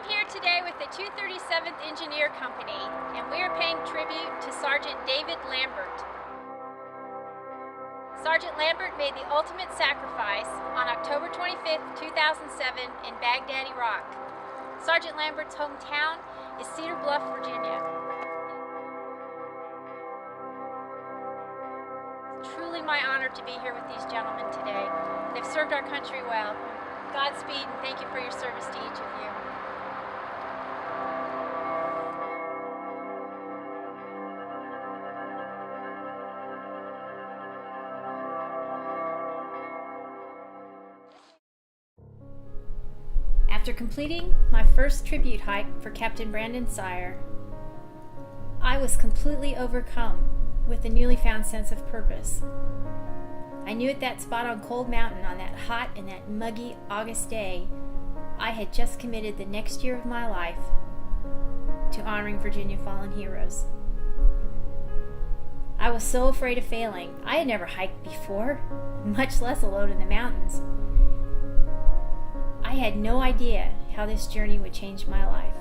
I'm here today with the 237th Engineer Company, and we are paying tribute to Sergeant David Lambert. Sergeant Lambert made the ultimate sacrifice on October 25, 2007 in Baghdad, Iraq. Sergeant Lambert's hometown is Cedar Bluff, Virginia. It's truly my honor to be here with these gentlemen today. They've served our country well. Godspeed, and thank you for your service to each of you. After completing my first tribute hike for Captain Brandon Sire, I was completely overcome with a newly found sense of purpose. I knew at that spot on Cold Mountain on that hot and that muggy August day, I had just committed the next year of my life to honoring Virginia fallen heroes. I was so afraid of failing. I had never hiked before, much less alone in the mountains. I had no idea how this journey would change my life.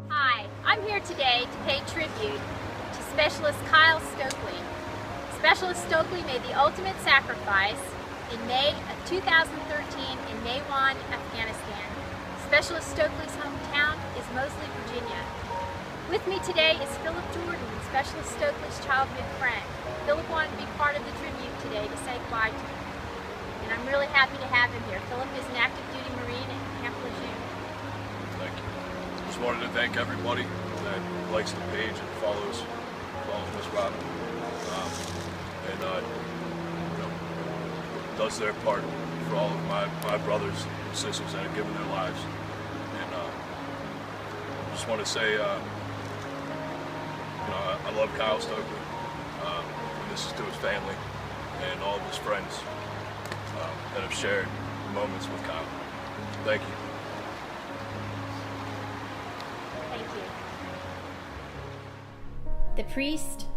Hi, I'm here today to pay tribute to Specialist Kyle Stokely. Specialist Stokely made the ultimate sacrifice in May of 2013 in Maywan, Afghanistan. Specialist Stokely's hometown is Moseley, Virginia. With me today is Philip Jordan, Specialist Stokely's childhood friend. Philip wanted to be part of the tribute today to say goodbye to him, and I'm really happy to have him here. Philip is an active duty Marine at Camp Lejeune. Thank you. Just wanted to thank everybody that likes the page and follows Miss Robin, and does their part for all of my brothers and sisters that have given their lives. And just want to say, I love Kyle Stokely, and this is to his family and all of his friends that have shared moments with Kyle. Thank you. The Priest,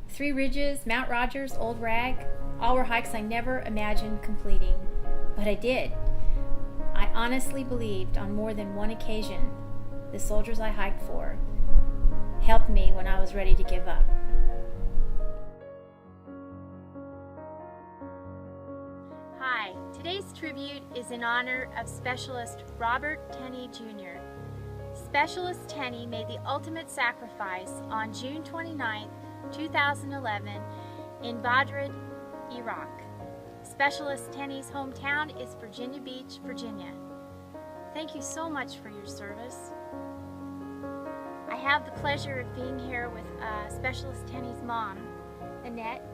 Three Ridges, Mount Rogers, Old Rag, all were hikes I never imagined completing, but I did. I honestly believed on more than one occasion the soldiers I hiked for helped me when I was ready to give up. Hi, today's tribute is in honor of Specialist Robert Tenney Jr. Specialist Tenney made the ultimate sacrifice on June 29, 2011 in Baghdad, Iraq. Specialist Tenney's hometown is Virginia Beach, Virginia. Thank you so much for your service. I have the pleasure of being here with Specialist Tenney's mom, Annette,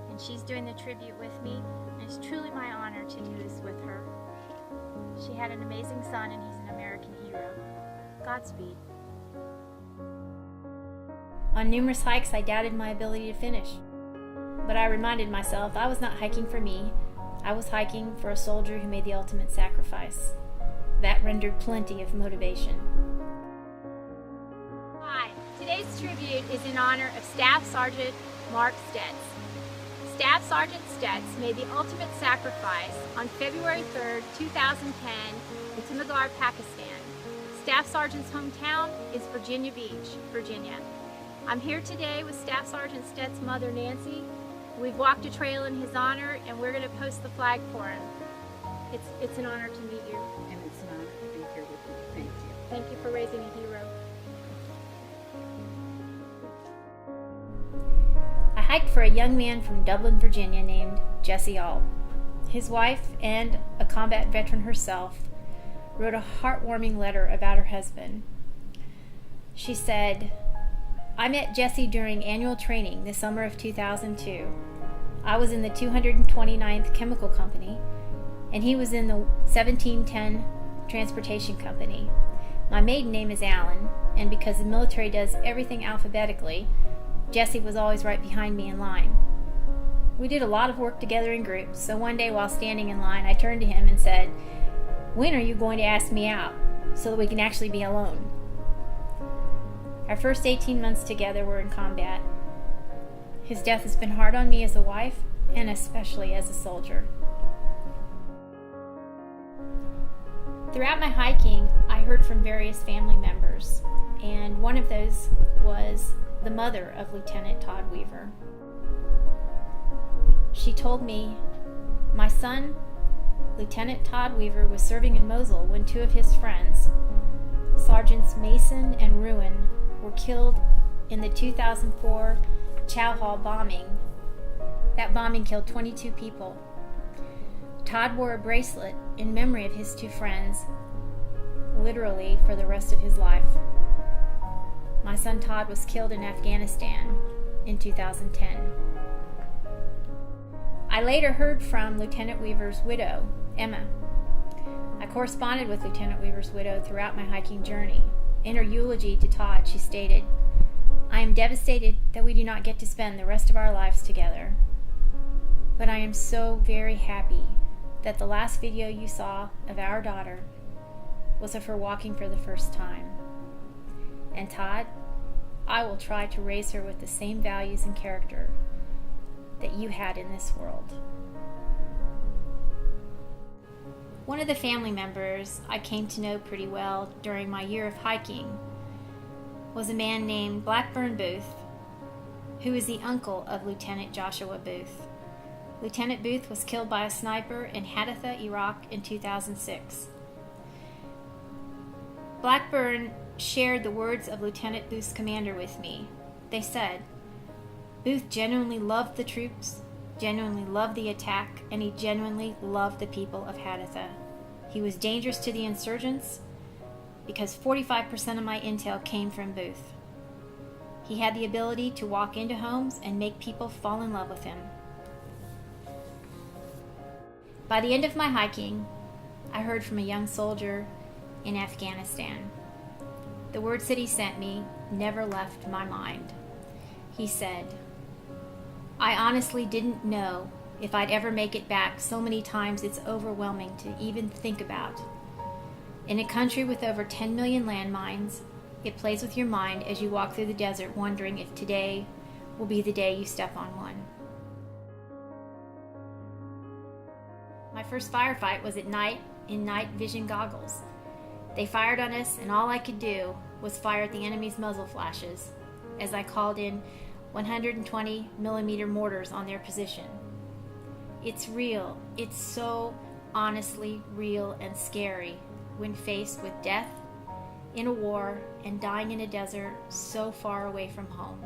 and she's doing the tribute with me, and it's truly my honor to do this with her. She had an amazing son, and he's an American hero. Godspeed. On numerous hikes, I doubted my ability to finish. But I reminded myself I was not hiking for me. I was hiking for a soldier who made the ultimate sacrifice. That rendered plenty of motivation. Hi, today's tribute is in honor of Staff Sergeant Mark Stetz. Staff Sergeant Stetz made the ultimate sacrifice on February 3rd, 2010 in Tamagar, Pakistan. Staff Sergeant's hometown is Virginia Beach, Virginia. I'm here today with Staff Sergeant Stetz's mother, Nancy. We've walked a trail in his honor, and we're going to post the flag for him. It's an honor to meet you. And it's an honor to be here with you. Thank you. Thank you for raising a hero. I hiked for a young man from Dublin, Virginia named Jesse Ault. His wife, and a combat veteran herself, wrote a heartwarming letter about her husband. She said, I met Jesse during annual training the summer of 2002. I was in the 229th Chemical Company, and he was in the 1710 Transportation Company. My maiden name is Allen, and because the military does everything alphabetically, Jesse was always right behind me in line. We did a lot of work together in groups, so one day while standing in line, I turned to him and said, "When are you going to ask me out so that we can actually be alone?" Our first 18 months together were in combat. His death has been hard on me as a wife and especially as a soldier. Throughout my hiking, I heard from various family members, and one of those was the mother of Lieutenant Todd Weaver. She told me, "My son, Lieutenant Todd Weaver, was serving in Mosul when two of his friends, Sergeants Mason and Irwin, were killed in the 2004 Chow Hall bombing. That bombing killed 22 people. Todd wore a bracelet in memory of his two friends, literally for the rest of his life. My son Todd was killed in Afghanistan in 2010. I later heard from Lieutenant Weaver's widow, Emma. I corresponded with Lieutenant Weaver's widow throughout my hiking journey. In her eulogy to Todd, she stated, "I am devastated that we do not get to spend the rest of our lives together. But I am so very happy that the last video you saw of our daughter was of her walking for the first time. And Todd, I will try to raise her with the same values and character that you had in this world." One of the family members I came to know pretty well during my year of hiking was a man named Blackburn Booth, who is the uncle of Lieutenant Joshua Booth. Lieutenant Booth was killed by a sniper in Haditha, Iraq in 2006. Blackburn shared the words of Lieutenant Booth's commander with me. They said, "Booth genuinely loved the troops, genuinely loved the attack, and he genuinely loved the people of Haditha. He was dangerous to the insurgents because 45% of my intel came from Booth. He had the ability to walk into homes and make people fall in love with him." By the end of my hiking, I heard from a young soldier in Afghanistan. The words that he sent me never left my mind. He said, "I honestly didn't know if I'd ever make it back. So many times it's overwhelming to even think about. In a country with over 10 million landmines, it plays with your mind as you walk through the desert wondering if today will be the day you step on one." My first firefight was at night in night vision goggles. They fired on us and all I could do was fire at the enemy's muzzle flashes as I called in 120 millimeter mortars on their position. It's real. It's so honestly real and scary when faced with death in a war and dying in a desert so far away from home.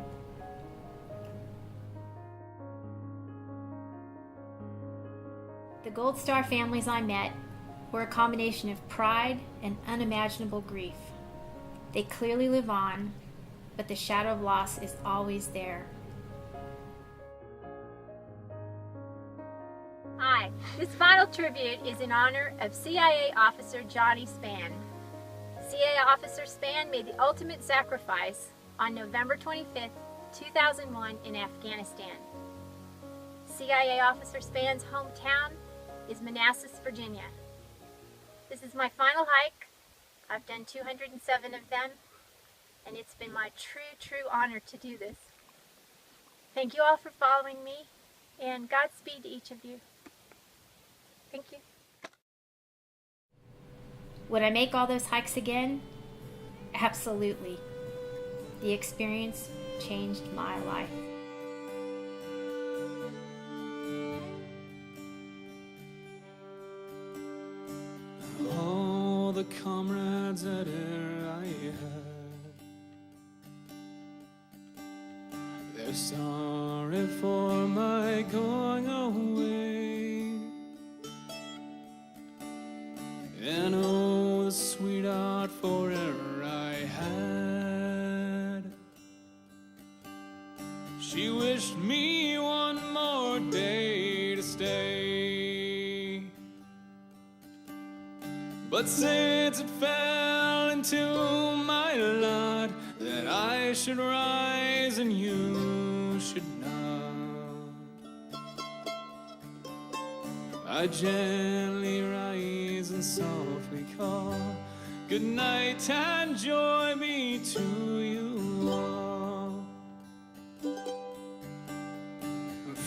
The Gold Star families I met were a combination of pride and unimaginable grief. They clearly live on, but the shadow of loss is always there. Hi, this final tribute is in honor of CIA Officer Johnny Spann. CIA Officer Spann made the ultimate sacrifice on November 25th, 2001 in Afghanistan. CIA Officer Spann's hometown is Manassas, Virginia. This is my final hike. I've done 207 of them, and it's been my true honor to do this. Thank you all for following me, and Godspeed to each of you. Thank you. Would I make all those hikes again? Absolutely. The experience changed my life. All the comrades that e'er I had, they're sorry for my going away, and oh, the sweetheart forever I had. She wished me one more day to stay, But since it fell into my lot that I should rise and you should not, I gently rise and softly call, good night and joy be to you all.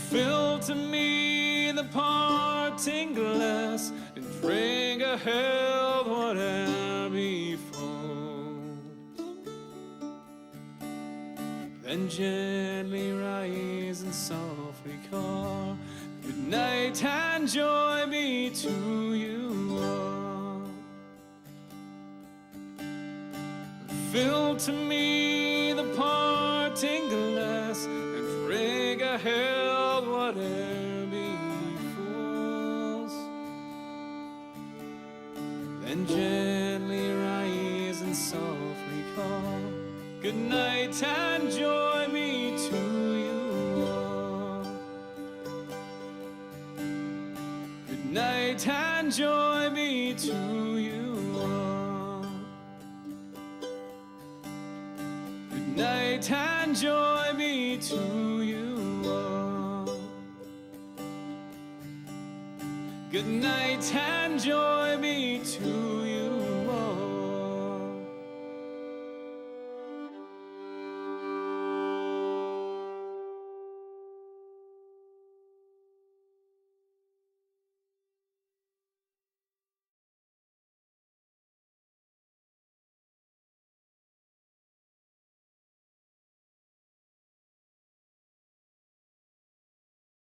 Fill to me the parting glass and drink a health whate'er befall. Then gently rise and softly call, good night and joy be to you all. Fill to me the parting glass and drink a health whate'er befalls. Then gently rise and softly call, good night and joy be to you all. Good night and joy be to you all. Good night and joy be to you all. Good night and joy be to you.